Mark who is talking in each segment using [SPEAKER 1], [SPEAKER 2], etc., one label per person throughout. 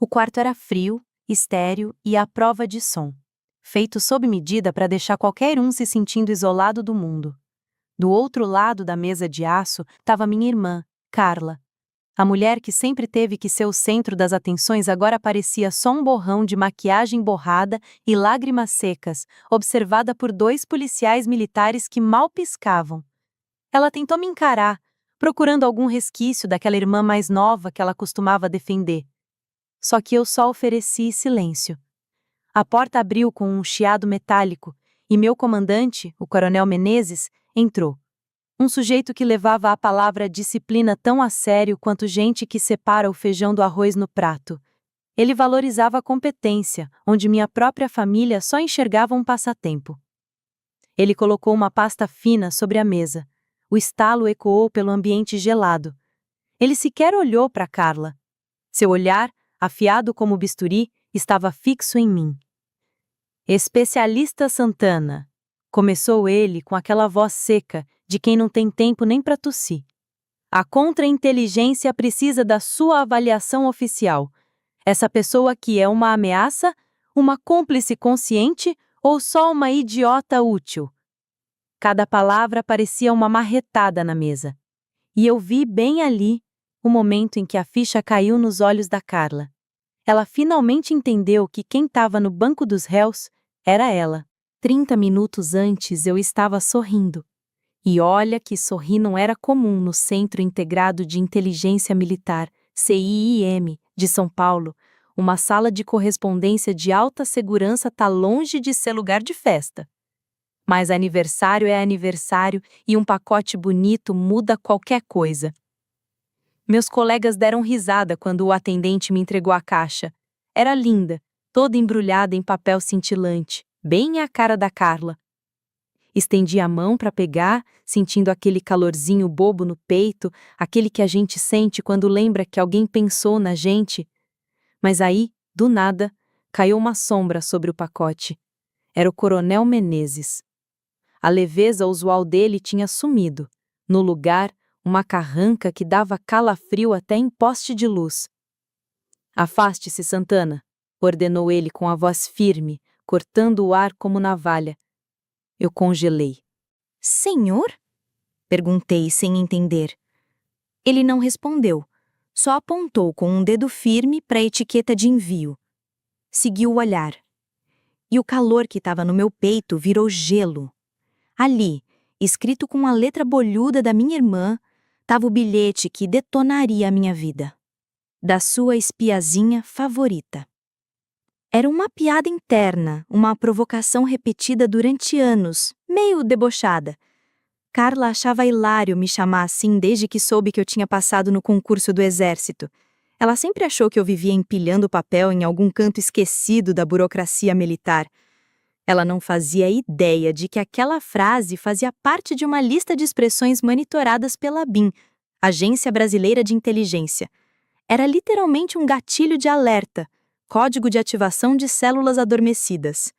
[SPEAKER 1] O quarto era frio, estéril e à prova de som, feito sob medida para deixar qualquer um se sentindo isolado do mundo. Do outro lado da mesa de aço estava minha irmã, Carla. A mulher que sempre teve que ser o centro das atenções agora parecia só um borrão de maquiagem borrada e lágrimas secas, observada por dois policiais militares que mal piscavam. Ela tentou me encarar, procurando algum resquício daquela irmã mais nova que ela costumava defender. Só que eu só ofereci silêncio. A porta abriu com um chiado metálico e meu comandante, o coronel Menezes, entrou. Um sujeito que levava a palavra disciplina tão a sério quanto gente que separa o feijão do arroz no prato. Ele valorizava a competência, onde minha própria família só enxergava um passatempo. Ele colocou uma pasta fina sobre a mesa. O estalo ecoou pelo ambiente gelado. Ele sequer olhou para Carla. Seu olhar, afiado como bisturi, estava fixo em mim. Especialista Santana, começou ele com aquela voz seca de quem não tem tempo nem para tossir. A contra-inteligência precisa da sua avaliação oficial. Essa pessoa aqui é uma ameaça, uma cúmplice consciente ou só uma idiota útil? Cada palavra parecia uma marretada na mesa. E eu vi bem ali o momento em que a ficha caiu nos olhos da Carla. Ela finalmente entendeu que quem estava no banco dos réus era ela. 30 minutos antes eu estava sorrindo. E olha que sorrir não era comum no Centro Integrado de Inteligência Militar, CIIM, de São Paulo. Uma sala de correspondência de alta segurança tá longe de ser lugar de festa. Mas aniversário é aniversário e um pacote bonito muda qualquer coisa. Meus colegas deram risada quando o atendente me entregou a caixa. Era linda, toda embrulhada em papel cintilante, bem a cara da Carla. Estendi a mão para pegar, sentindo aquele calorzinho bobo no peito, aquele que a gente sente quando lembra que alguém pensou na gente. Mas aí, do nada, caiu uma sombra sobre o pacote. Era o coronel Menezes. A leveza usual dele tinha sumido. No lugar, uma carranca que dava calafrio até em poste de luz. Afaste-se, Santana, ordenou ele com a voz firme, cortando o ar como navalha. Eu congelei.
[SPEAKER 2] Senhor? Perguntei sem entender. Ele não respondeu, só apontou com um dedo firme para a etiqueta de envio. Seguiu o olhar. E o calor que estava no meu peito virou gelo. Ali, escrito com a letra bolhuda da minha irmã, estava o bilhete que detonaria a minha vida. Da sua espiazinha favorita. Era uma piada interna, uma provocação repetida durante anos, meio debochada. Carla achava hilário me chamar assim desde que soube que eu tinha passado no concurso do Exército. Ela sempre achou que eu vivia empilhando papel em algum canto esquecido da burocracia militar. Ela não fazia ideia de que aquela frase fazia parte de uma lista de expressões monitoradas pela ABIN, Agência Brasileira de Inteligência. Era literalmente um gatilho de alerta, código de ativação de células adormecidas.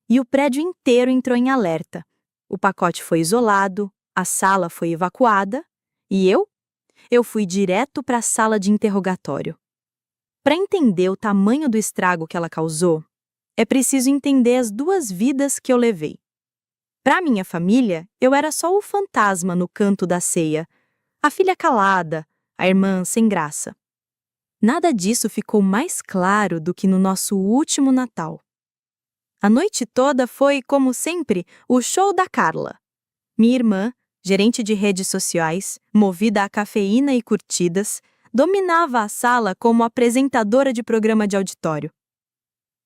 [SPEAKER 2] E o prédio inteiro entrou em alerta. O pacote foi isolado, a sala foi evacuada, e eu fui direto para a sala de interrogatório. Para entender o tamanho do estrago que ela causou, é preciso entender as duas vidas que eu levei. Para minha família, eu era só o fantasma no canto da ceia, a filha calada, a irmã sem graça. Nada disso ficou mais claro do que no nosso último Natal. A noite toda foi, como sempre, o show da Carla. Minha irmã, gerente de redes sociais, movida a cafeína e curtidas, dominava a sala como apresentadora de programa de auditório.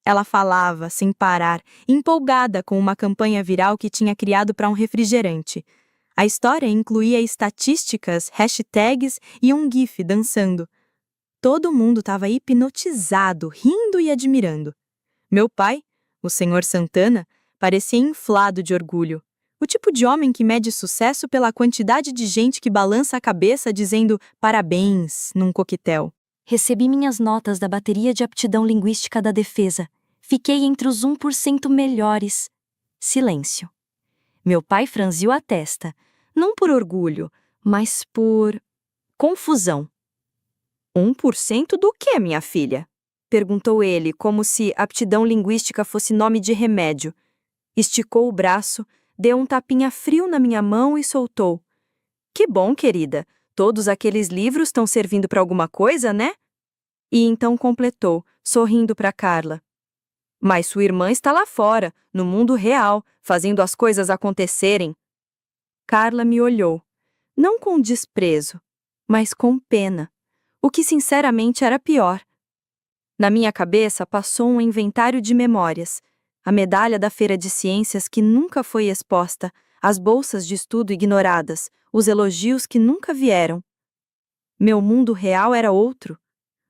[SPEAKER 2] Ela falava, sem parar, empolgada com uma campanha viral que tinha criado para um refrigerante. A história incluía estatísticas, hashtags e um gif dançando. Todo mundo estava hipnotizado, rindo e admirando. Meu pai, o senhor Santana, parecia inflado de orgulho. O tipo de homem que mede sucesso pela quantidade de gente que balança a cabeça dizendo parabéns num coquetel.
[SPEAKER 3] Recebi minhas notas da bateria de aptidão linguística da defesa. Fiquei entre os 1% melhores. Silêncio. Meu pai franziu a testa, não por orgulho, mas por confusão.
[SPEAKER 2] 1% do quê, minha filha? Perguntou ele, como se aptidão linguística fosse nome de remédio. Esticou o braço, deu um tapinha frio na minha mão e soltou. Que bom, querida. Todos aqueles livros estão servindo para alguma coisa, né? E então completou, sorrindo para Carla. Mas sua irmã está lá fora, no mundo real, fazendo as coisas acontecerem. Carla me olhou, não com desprezo, mas com pena, o que sinceramente era pior. Na minha cabeça passou um inventário de memórias, a medalha da Feira de Ciências que nunca foi exposta, as bolsas de estudo ignoradas, os elogios que nunca vieram. Meu mundo real era outro.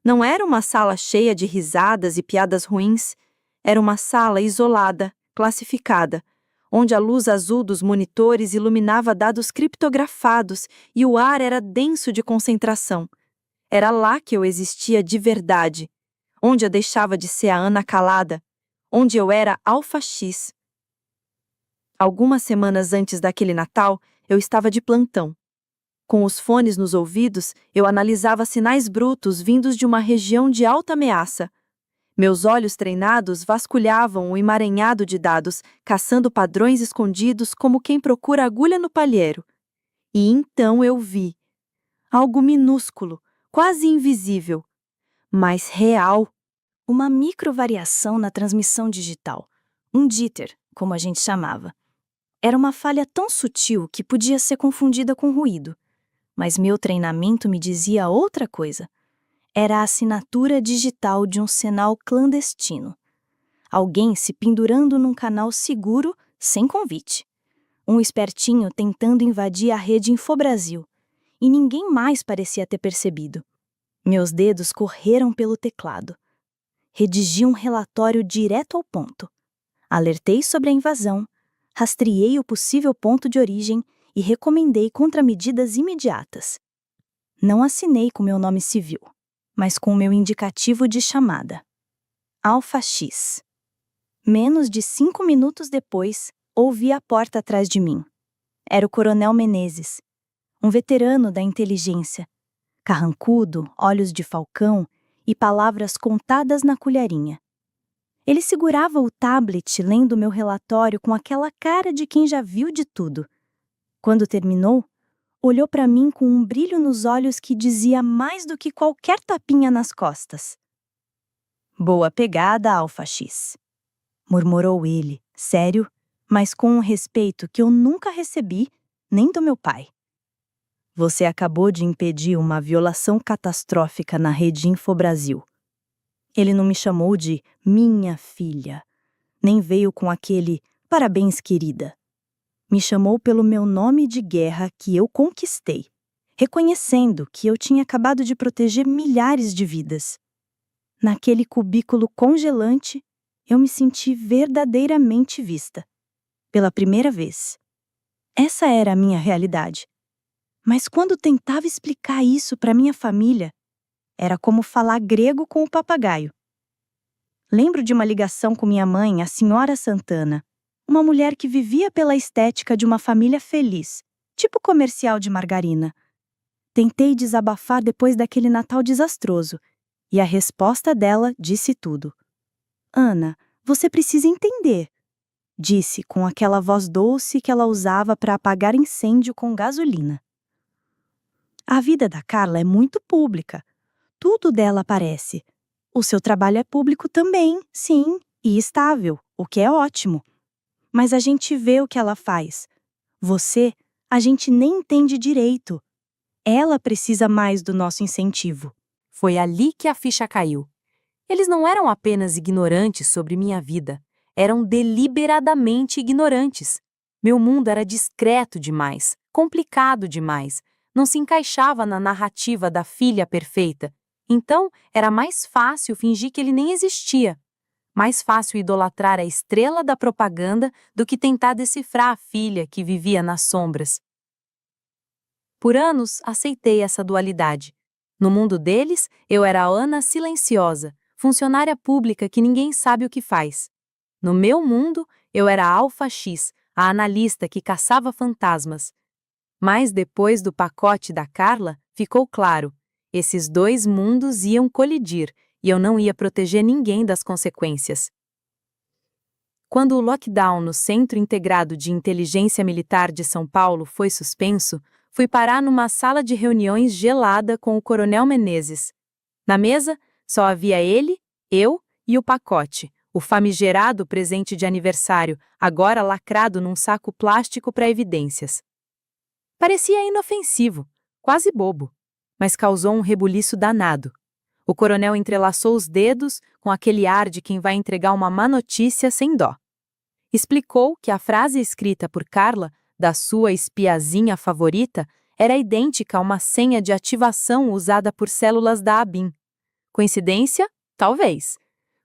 [SPEAKER 2] Não era uma sala cheia de risadas e piadas ruins. Era uma sala isolada, classificada, onde a luz azul dos monitores iluminava dados criptografados e o ar era denso de concentração. Era lá que eu existia de verdade, onde eu deixava de ser a Ana calada, onde eu era Alfa X. Algumas semanas antes daquele Natal, eu estava de plantão. Com os fones nos ouvidos, eu analisava sinais brutos vindos de uma região de alta ameaça. Meus olhos treinados vasculhavam o emaranhado de dados, caçando padrões escondidos como quem procura agulha no palheiro. E então eu vi algo minúsculo, quase invisível, mas real.
[SPEAKER 3] Uma microvariação na transmissão digital, um jitter, como a gente chamava. Era uma falha tão sutil que podia ser confundida com ruído. Mas meu treinamento me dizia outra coisa. Era a assinatura digital de um sinal clandestino. Alguém se pendurando num canal seguro, sem convite. Um espertinho tentando invadir a rede Infobrasil. E ninguém mais parecia ter percebido. Meus dedos correram pelo teclado. Redigi um relatório direto ao ponto. Alertei sobre a invasão, rastreei o possível ponto de origem e recomendei contramedidas imediatas. Não assinei com meu nome civil, mas com o meu indicativo de chamada. Alfa X. Menos de 5 minutos depois, ouvi a porta atrás de mim. Era o Coronel Menezes, um veterano da inteligência, carrancudo, olhos de falcão e palavras contadas na colherinha. Ele segurava o tablet lendo meu relatório com aquela cara de quem já viu de tudo. Quando terminou, olhou para mim com um brilho nos olhos que dizia mais do que qualquer tapinha nas costas. Boa pegada, Alfa X, murmurou ele, sério, mas com um respeito que eu nunca recebi, nem do meu pai. Você acabou de impedir uma violação catastrófica na rede Infobrasil. Ele não me chamou de minha filha, nem veio com aquele parabéns, querida. Me chamou pelo meu nome de guerra que eu conquistei, reconhecendo que eu tinha acabado de proteger milhares de vidas. Naquele cubículo congelante, eu me senti verdadeiramente vista. Pela primeira vez. Essa era a minha realidade. Mas quando tentava explicar isso para minha família, era como falar grego com o papagaio. Lembro de uma ligação com minha mãe, a senhora Santana, uma mulher que vivia pela estética de uma família feliz, tipo comercial de margarina. Tentei desabafar depois daquele Natal desastroso, e a resposta dela disse tudo. Ana, você precisa entender, disse com aquela voz doce que ela usava para apagar incêndio com gasolina. A vida da Carla é muito pública. Tudo dela aparece. O seu trabalho é público também, sim, e estável, o que é ótimo. Mas a gente vê o que ela faz. Você, a gente nem entende direito. Ela precisa mais do nosso incentivo.
[SPEAKER 1] Foi ali que a ficha caiu. Eles não eram apenas ignorantes sobre minha vida, eram deliberadamente ignorantes. Meu mundo era discreto demais, complicado demais, não se encaixava na narrativa da filha perfeita. Então, era mais fácil fingir que ele nem existia. Mais fácil idolatrar a estrela da propaganda do que tentar decifrar a filha que vivia nas sombras. Por anos, aceitei essa dualidade. No mundo deles, eu era a Ana silenciosa, funcionária pública que ninguém sabe o que faz. No meu mundo, eu era a Alfa X, a analista que caçava fantasmas. Mas depois do pacote da Carla, ficou claro, esses dois mundos iam colidir e eu não ia proteger ninguém das consequências. Quando o lockdown no Centro Integrado de Inteligência Militar de São Paulo foi suspenso, fui parar numa sala de reuniões gelada com o Coronel Menezes. Na mesa, só havia ele, eu e o pacote, o famigerado presente de aniversário, agora lacrado num saco plástico para evidências. Parecia inofensivo, quase bobo, mas causou um rebuliço danado. O coronel entrelaçou os dedos com aquele ar de quem vai entregar uma má notícia sem dó. Explicou que a frase escrita por Carla, da sua espiazinha favorita, era idêntica a uma senha de ativação usada por células da ABIN. Coincidência? Talvez.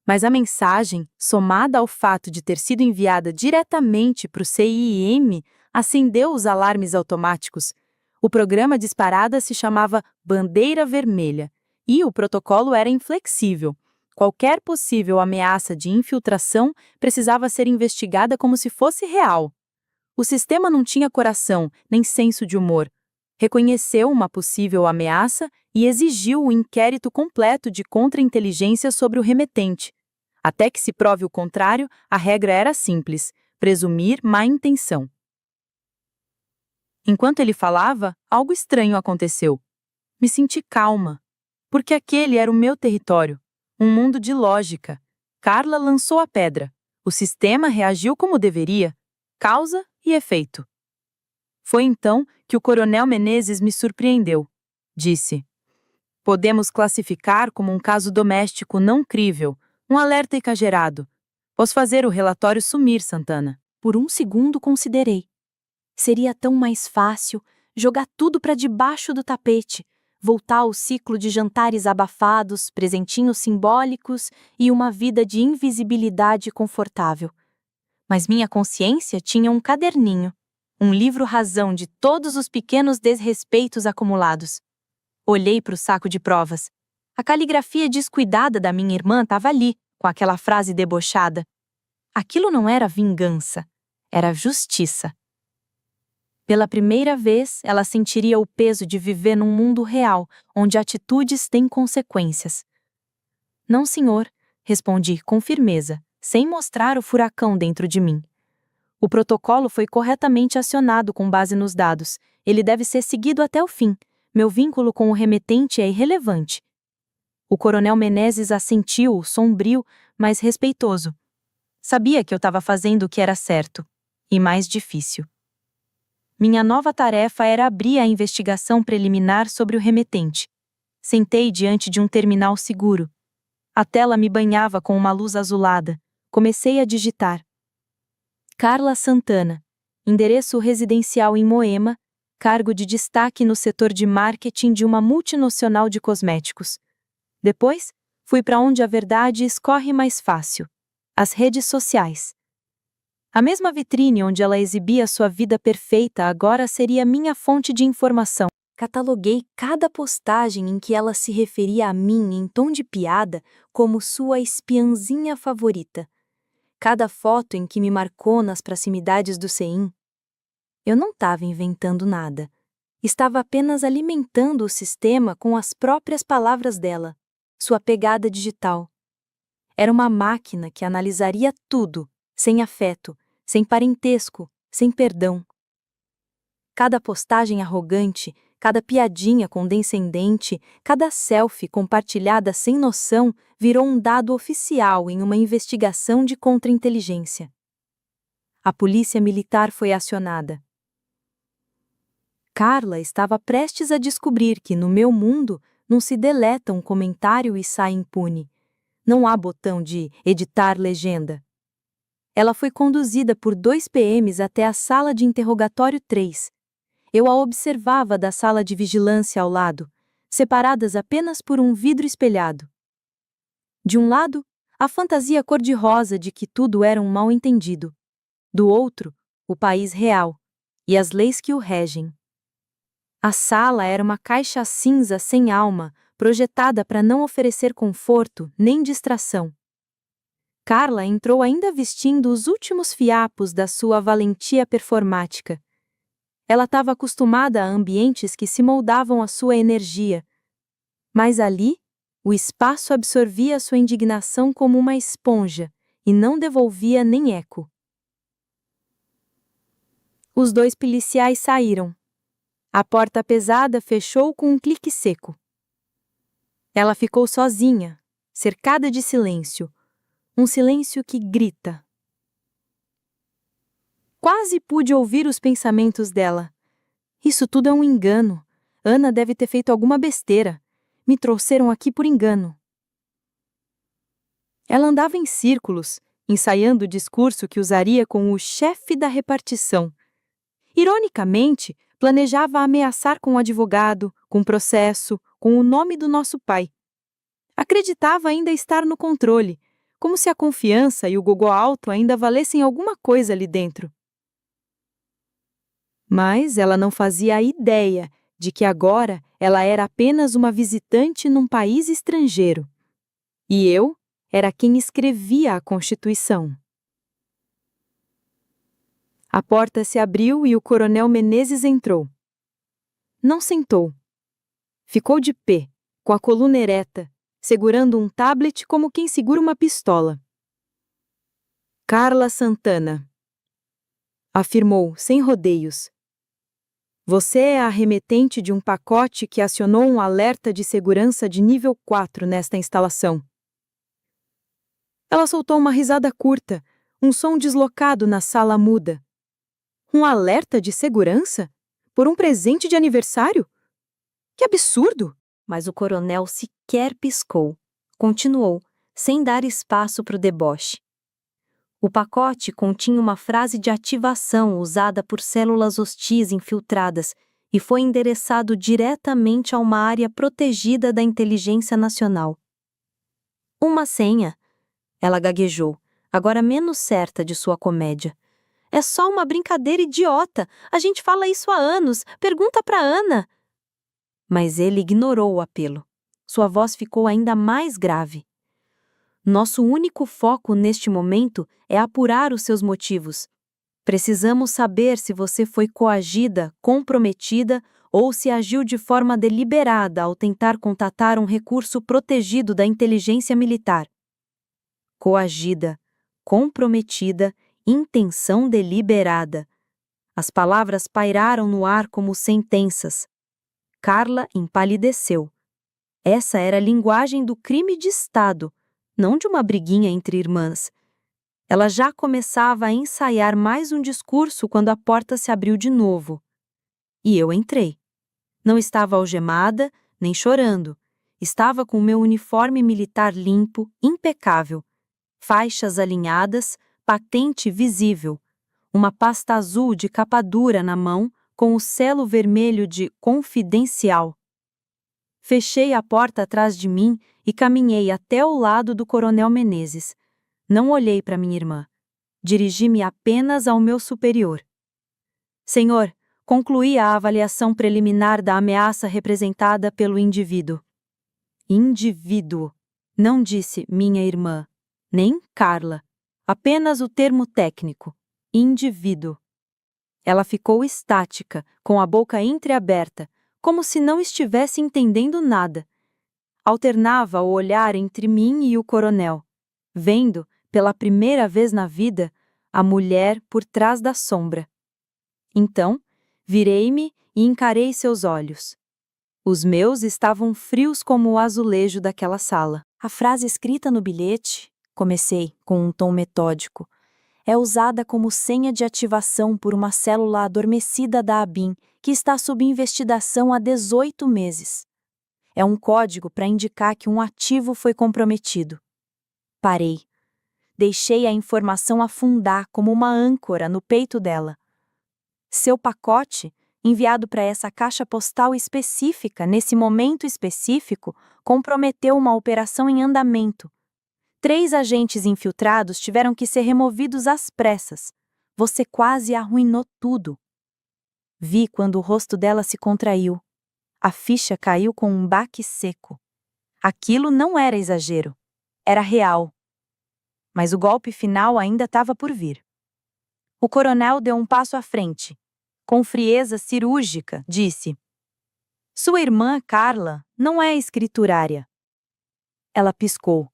[SPEAKER 1] Mas a mensagem, somada ao fato de ter sido enviada diretamente para o CIIM, acendeu os alarmes automáticos. O programa disparada se chamava Bandeira Vermelha e o protocolo era inflexível. Qualquer possível ameaça de infiltração precisava ser investigada como se fosse real. O sistema não tinha coração, nem senso de humor. Reconheceu uma possível ameaça e exigiu o inquérito completo de contra-inteligência sobre o remetente. Até que se prove o contrário, a regra era simples: presumir má intenção. Enquanto ele falava, algo estranho aconteceu. Me senti calma, porque aquele era o meu território, um mundo de lógica. Carla lançou a pedra. O sistema reagiu como deveria, causa e efeito. Foi então que o Coronel Menezes me surpreendeu. Disse: podemos classificar como um caso doméstico não crível, um alerta exagerado. Posso fazer o relatório sumir, Santana.
[SPEAKER 3] Por um segundo considerei. Seria tão mais fácil jogar tudo para debaixo do tapete, voltar ao ciclo de jantares abafados, presentinhos simbólicos e uma vida de invisibilidade confortável. Mas minha consciência tinha um caderninho, um livro-razão de todos os pequenos desrespeitos acumulados. Olhei para o saco de provas. A caligrafia descuidada da minha irmã estava ali, com aquela frase debochada. Aquilo não era vingança, era justiça. Pela primeira vez, ela sentiria o peso de viver num mundo real, onde atitudes têm consequências. Não, senhor, respondi com firmeza, sem mostrar o furacão dentro de mim. O protocolo foi corretamente acionado com base nos dados. Ele deve ser seguido até o fim. Meu vínculo com o remetente é irrelevante. O coronel Menezes assentiu, sombrio, mas respeitoso. Sabia que eu estava fazendo o que era certo, e mais difícil. Minha nova tarefa era abrir a investigação preliminar sobre o remetente. Sentei diante de um terminal seguro. A tela me banhava com uma luz azulada. Comecei a digitar. Carla Santana, endereço residencial em Moema, cargo de destaque no setor de marketing de uma multinacional de cosméticos. Depois, fui para onde a verdade escorre mais fácil: as redes sociais. A mesma vitrine onde ela exibia sua vida perfeita agora seria minha fonte de informação. Cataloguei cada postagem em que ela se referia a mim em tom de piada como sua espiãzinha favorita. Cada foto em que me marcou nas proximidades do CEIM. Eu não estava inventando nada. Estava apenas alimentando o sistema com as próprias palavras dela, sua pegada digital. Era uma máquina que analisaria tudo, sem afeto, sem parentesco, sem perdão. Cada postagem arrogante, cada piadinha condescendente, cada selfie compartilhada sem noção virou um dado oficial em uma investigação de contra-inteligência. A polícia militar foi acionada. Carla estava prestes a descobrir que no meu mundo não se deleta um comentário e sai impune. Não há botão de editar legenda. Ela foi conduzida por 2 PMs até a sala de interrogatório 3. Eu a observava da sala de vigilância ao lado, separadas apenas por um vidro espelhado. De um lado, a fantasia cor-de-rosa de que tudo era um mal-entendido. Do outro, o país real e as leis que o regem. A sala era uma caixa cinza sem alma, projetada para não oferecer conforto nem distração. Carla entrou ainda vestindo os últimos fiapos da sua valentia performática. Ela estava acostumada a ambientes que se moldavam à sua energia. Mas ali,
[SPEAKER 1] O espaço absorvia sua indignação como uma esponja e não devolvia nem eco. Os 2 policiais saíram. A porta pesada fechou com um clique seco. Ela ficou sozinha, cercada de silêncio. Um silêncio que grita. Quase pude ouvir os pensamentos dela. Isso tudo é um engano. Ana deve ter feito alguma besteira. Me trouxeram aqui por engano. Ela andava em círculos, ensaiando o discurso que usaria com o chefe da repartição. Ironicamente, planejava ameaçar com o advogado, com processo, com o nome do nosso pai. Acreditava ainda estar no controle, como se a confiança e o gogó alto ainda valessem alguma coisa ali dentro. Mas ela não fazia a ideia de que agora ela era apenas uma visitante num país estrangeiro. E eu era quem escrevia a Constituição. A porta se abriu e o coronel Menezes entrou. Não sentou. Ficou de pé, com a coluna ereta, segurando um tablet como quem segura uma pistola. Carla Santana, afirmou, sem rodeios. Você é a remetente de um pacote que acionou um alerta de segurança de nível 4 nesta instalação. Ela soltou uma risada curta, um som deslocado na sala muda. Um alerta de segurança? Por um presente de aniversário? Que absurdo!
[SPEAKER 3] Mas o coronel sequer piscou. Continuou, sem dar espaço para o deboche. O pacote continha uma frase de ativação usada por células hostis infiltradas e foi endereçado diretamente a uma área protegida da inteligência nacional. Uma senha, ela gaguejou, agora menos certa de sua comédia. É só uma brincadeira idiota. A gente fala isso há anos. Pergunta para Ana. Mas ele ignorou o apelo. Sua voz ficou ainda mais grave. Nosso único foco neste momento é apurar os seus motivos. Precisamos saber se você foi coagida, comprometida ou se agiu de forma deliberada ao tentar contatar um recurso protegido da inteligência militar. Coagida, comprometida, intenção deliberada. As palavras pairaram no ar como sentenças. Carla empalideceu. Essa era a linguagem do crime de Estado, não de uma briguinha entre irmãs. Ela já começava a ensaiar mais um discurso quando a porta se abriu de novo. E eu entrei. Não estava algemada, nem chorando. Estava com o meu uniforme militar limpo, impecável. Faixas alinhadas, patente visível. Uma pasta azul de capa dura na mão, com o selo vermelho de confidencial. Fechei a porta atrás de mim e caminhei até o lado do coronel Menezes. Não olhei para minha irmã. Dirigi-me apenas ao meu superior. Senhor, concluí a avaliação preliminar da ameaça representada pelo indivíduo. Indivíduo. Não disse minha irmã, nem Carla. Apenas o termo técnico. Indivíduo. Ela ficou estática, com a boca entreaberta, como se não estivesse entendendo nada. Alternava o olhar entre mim e o coronel, vendo, pela primeira vez na vida, a mulher por trás da sombra. Então, virei-me e encarei seus olhos. Os meus estavam frios como o azulejo daquela sala.
[SPEAKER 2] A frase escrita no bilhete, comecei com um tom metódico, é usada como senha de ativação por uma célula adormecida da ABIN que está sob investigação há 18 meses. É um código para indicar que um ativo foi comprometido. Parei. Deixei a informação afundar como uma âncora no peito dela. Seu pacote, enviado para essa caixa postal específica, nesse momento específico, comprometeu uma operação em andamento. 3 agentes infiltrados tiveram que ser removidos às pressas. Você quase arruinou tudo. Vi quando o rosto dela se contraiu. A ficha caiu com um baque seco. Aquilo não era exagero. Era real. Mas o golpe final ainda estava por vir. O coronel deu um passo à frente. Com frieza cirúrgica, disse: Sua irmã, Carla, não é escriturária.
[SPEAKER 1] Ela piscou.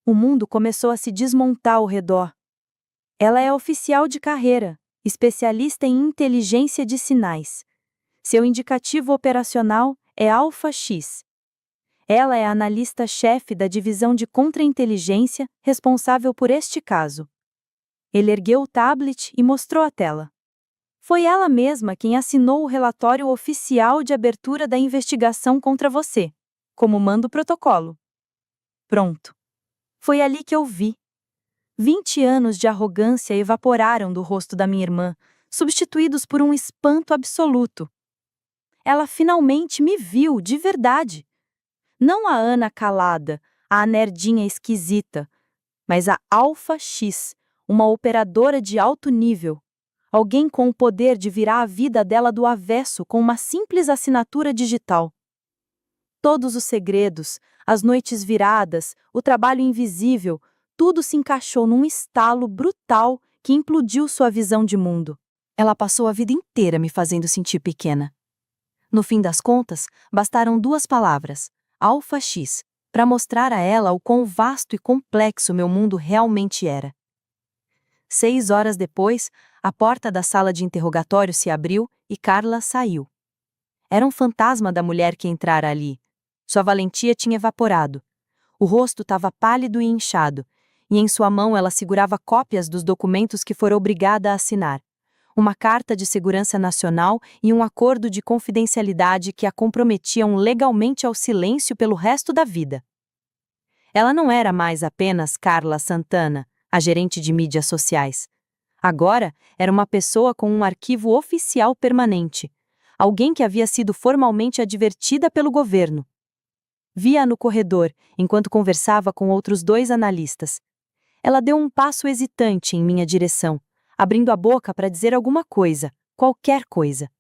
[SPEAKER 1] O mundo começou a se desmontar ao redor. Ela é oficial de carreira, especialista em inteligência de sinais. Seu indicativo operacional é Alpha X. Ela é a analista-chefe da divisão de contra-inteligência responsável por este caso. Ele ergueu o tablet e mostrou a tela. Foi ela mesma quem assinou o relatório oficial de abertura da investigação contra você, como manda o protocolo. Pronto. Foi ali que eu vi. 20 anos de arrogância evaporaram do rosto da minha irmã, substituídos por um espanto absoluto. Ela finalmente me viu de verdade. Não a Ana calada, a nerdinha esquisita, mas a Alpha X, uma operadora de alto nível. Alguém com o poder de virar a vida dela do avesso com uma simples assinatura digital. Todos os segredos, as noites viradas, o trabalho invisível, tudo se encaixou num estalo brutal que implodiu sua visão de mundo. Ela passou a vida inteira me fazendo sentir pequena. No fim das contas, bastaram 2 palavras, Alpha X, para mostrar a ela o quão vasto e complexo meu mundo realmente era. 6 horas depois, a porta da sala de interrogatório se abriu e Carla saiu. Era um fantasma da mulher que entrara ali. Sua valentia tinha evaporado. O rosto estava pálido e inchado, e em sua mão ela segurava cópias dos documentos que fora obrigada a assinar. Uma carta de segurança nacional e um acordo de confidencialidade que a comprometiam legalmente ao silêncio pelo resto da vida. Ela não era mais apenas Carla Santana, a gerente de mídias sociais. Agora, era uma pessoa com um arquivo oficial permanente. Alguém que havia sido formalmente advertida pelo governo. Vi-a no corredor, enquanto conversava com outros 2 analistas. Ela deu um passo hesitante em minha direção, abrindo a boca para dizer alguma coisa, qualquer coisa.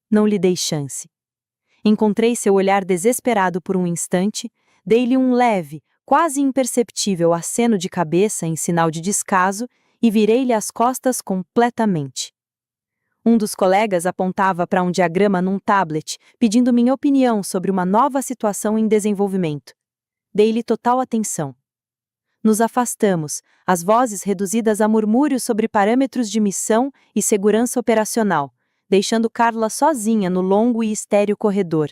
[SPEAKER 1] Não lhe dei chance. Encontrei seu olhar desesperado por um instante, dei-lhe um leve, quase imperceptível aceno de cabeça em sinal de descaso e virei-lhe as costas completamente. Um dos colegas apontava para um diagrama num tablet, pedindo minha opinião sobre uma nova situação em desenvolvimento. Dei-lhe total atenção. Nos afastamos, as vozes reduzidas a murmúrios sobre parâmetros de missão e segurança operacional, deixando Carla sozinha no longo e estéril corredor.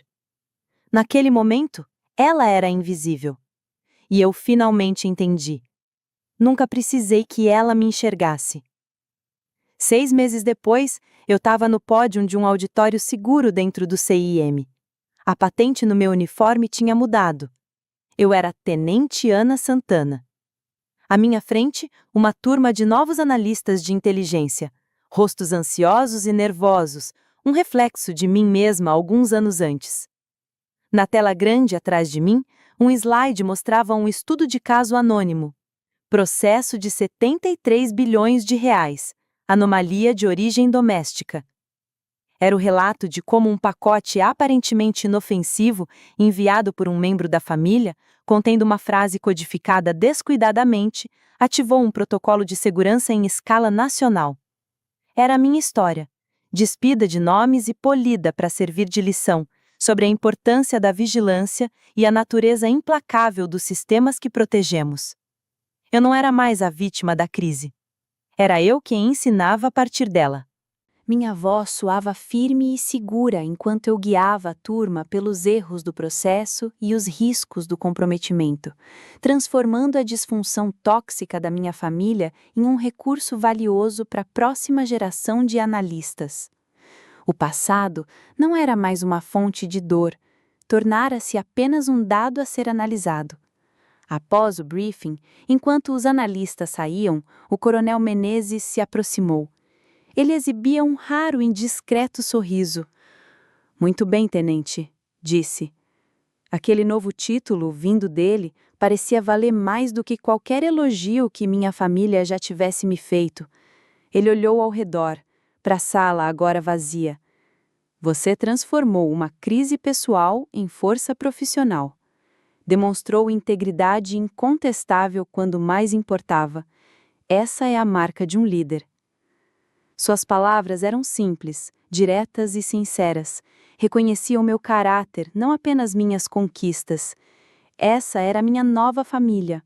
[SPEAKER 1] Naquele momento, ela era invisível. E eu finalmente entendi. Nunca precisei que ela me enxergasse. 6 meses depois, eu estava no pódio de um auditório seguro dentro do CIM. A patente no meu uniforme tinha mudado. Eu era Tenente Ana Santana. À minha frente, uma turma de novos analistas de inteligência, rostos ansiosos e nervosos, um reflexo de mim mesma alguns anos antes. Na tela grande atrás de mim, um slide mostrava um estudo de caso anônimo. Processo de 73 bilhões de reais. Anomalia de origem doméstica. Era o relato de como um pacote aparentemente inofensivo, enviado por um membro da família, contendo uma frase codificada descuidadamente, ativou um protocolo de segurança em escala nacional. Era a minha história, despida de nomes e polida para servir de lição, sobre a importância da vigilância e a natureza implacável dos sistemas que protegemos. Eu não era mais a vítima da crise. Era eu quem ensinava a partir dela. Minha voz soava firme e segura enquanto eu guiava a turma pelos erros do processo e os riscos do comprometimento, transformando a disfunção tóxica da minha família em um recurso valioso para a próxima geração de analistas. O passado não era mais uma fonte de dor, tornara-se apenas um dado a ser analisado. Após o briefing, enquanto os analistas saíam, o coronel Menezes se aproximou. Ele exibia um raro e indiscreto sorriso. "Muito bem, tenente", disse. Aquele novo título, vindo dele, parecia valer mais do que qualquer elogio que minha família já tivesse me feito. Ele olhou ao redor, para a sala agora vazia. "Você transformou uma crise pessoal em força profissional. Demonstrou integridade incontestável quando mais importava. Essa é a marca de um líder." Suas palavras eram simples, diretas e sinceras. Reconheciam meu caráter, não apenas minhas conquistas. Essa era a minha nova família.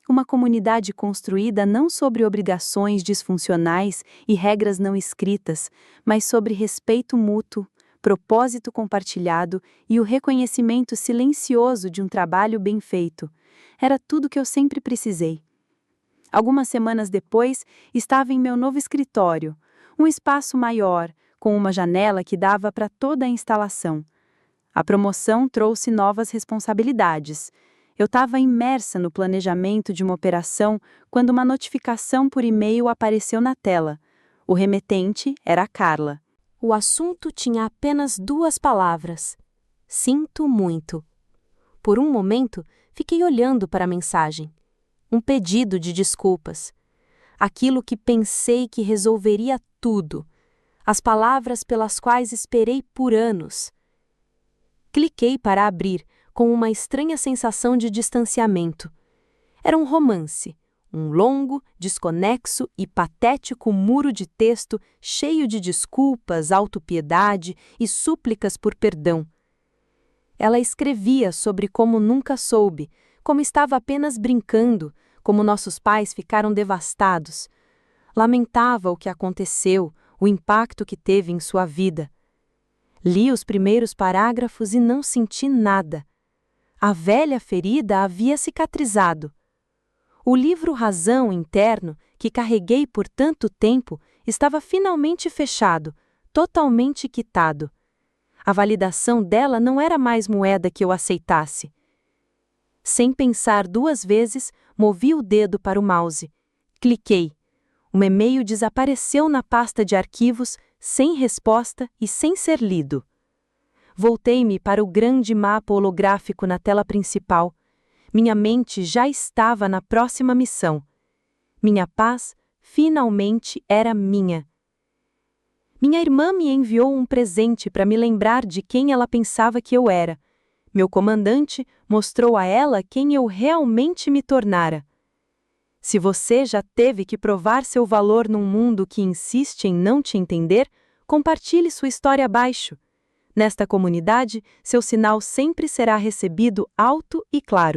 [SPEAKER 1] Uma comunidade construída não sobre obrigações disfuncionais e regras não escritas, mas sobre respeito mútuo, propósito compartilhado e o reconhecimento silencioso de um trabalho bem feito. Era tudo que eu sempre precisei. Algumas semanas depois, estava em meu novo escritório, um espaço maior, com uma janela que dava para toda a instalação. A promoção trouxe novas responsabilidades. Eu estava imersa no planejamento de uma operação quando uma notificação por e-mail apareceu na tela. O remetente era a Carla.
[SPEAKER 3] O assunto tinha apenas 2 palavras: sinto muito. Por um momento, fiquei olhando para a mensagem. Um pedido de desculpas. Aquilo que pensei que resolveria tudo. As palavras pelas quais esperei por anos. Cliquei para abrir, com uma estranha sensação de distanciamento. Era um romance, um longo, desconexo e patético muro de texto cheio de desculpas, autopiedade e súplicas por perdão. Ela escrevia sobre como nunca soube, como estava apenas brincando, como nossos pais ficaram devastados. Lamentava o que aconteceu, o impacto que teve em sua vida. Li os primeiros parágrafos e não senti nada. A velha ferida havia cicatrizado. O livro Razão interno, que carreguei por tanto tempo, estava finalmente fechado, totalmente quitado. A validação dela não era mais moeda que eu aceitasse. Sem pensar 2 vezes, movi o dedo para o mouse. Cliquei. O e-mail desapareceu na pasta de arquivos, sem resposta e sem ser lido. Voltei-me para o grande mapa holográfico na tela principal. Minha mente já estava na próxima missão. Minha paz, finalmente, era minha. Minha irmã me enviou um presente para me lembrar de quem ela pensava que eu era. Meu comandante mostrou a ela quem eu realmente me tornara. Se você já teve que provar seu valor num mundo que insiste em não te entender, compartilhe sua história abaixo. Nesta comunidade, seu sinal sempre será recebido alto e claro.